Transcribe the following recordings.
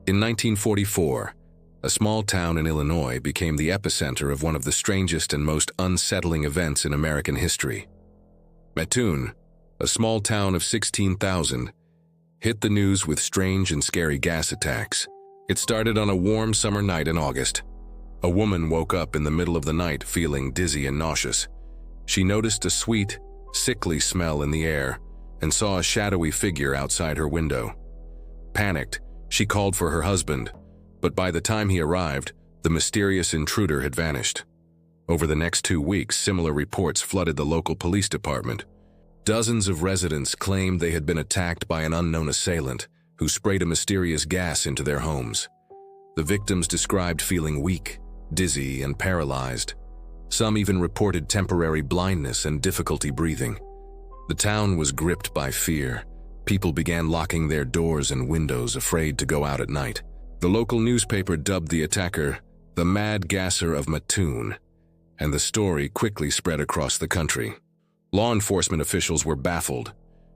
In 1944, a small town in Illinois became the epicenter of one of the strangest and most unsettling events in American history. Mattoon, a small town of 16,000, hit the news with strange and scary gas attacks. It started on a warm summer night in August. A woman woke up in the middle of the night feeling dizzy and nauseous. She noticed a sweet, sickly smell in the air and saw a shadowy figure outside her window. Panicked, she called for her husband, but by the time he arrived, the mysterious intruder had vanished. Over the next 2 weeks, similar reports flooded the local police department. Dozens of residents claimed they had been attacked by an unknown assailant who sprayed a mysterious gas into their homes. The victims described feeling weak, dizzy, and paralyzed. Some even reported temporary blindness and difficulty breathing. The town was gripped by fear. People began locking their doors and windows, afraid to go out at night. The local newspaper dubbed the attacker the Mad Gasser of Mattoon, and the story quickly spread across the country. Law enforcement officials were baffled.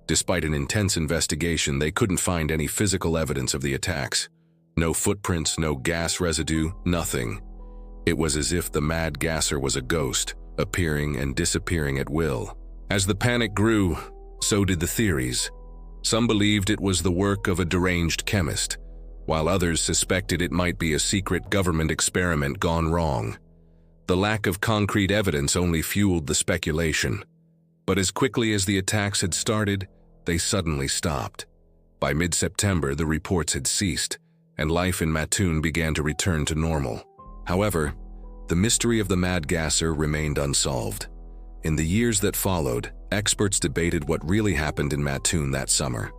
Despite an intense investigation, they couldn't find any physical evidence of the attacks. No footprints, no gas residue, nothing. It was as if the Mad Gasser was a ghost, appearing and disappearing at will. As the panic grew, so did the theories. Some believed it was the work of a deranged chemist, while others suspected it might be a secret government experiment gone wrong. The lack of concrete evidence only fueled the speculation. But as quickly as the attacks had started, they suddenly stopped. By mid-September, the reports had ceased, and life in Mattoon began to return to normal. However, the mystery of the Mad Gasser remained unsolved. In the years that followed, experts debated what really happened in Mattoon that summer.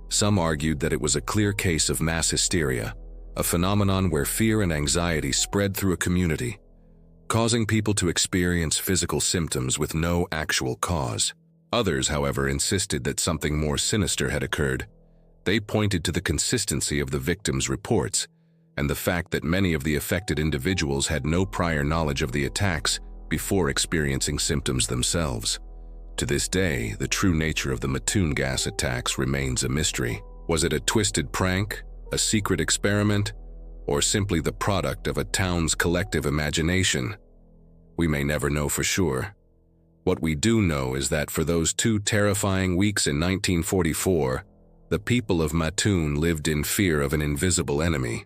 Some argued that it was a clear case of mass hysteria, a phenomenon where fear and anxiety spread through a community, causing people to experience physical symptoms with no actual cause. Others, however, insisted that something more sinister had occurred. They pointed to the consistency of the victims' reports and the fact that many of the affected individuals had no prior knowledge of the attacks before experiencing symptoms themselves. To this day, the true nature of the Mattoon gas attacks remains a mystery. Was it a twisted prank, a secret experiment, or simply the product of a town's collective imagination? We may never know for sure. What we do know is that for those 2 terrifying weeks in 1944, the people of Mattoon lived in fear of an invisible enemy,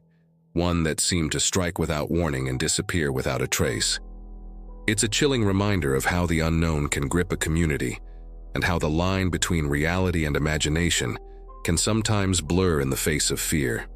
one that seemed to strike without warning and disappear without a trace. It's a chilling reminder of how the unknown can grip a community, and how the line between reality and imagination can sometimes blur in the face of fear.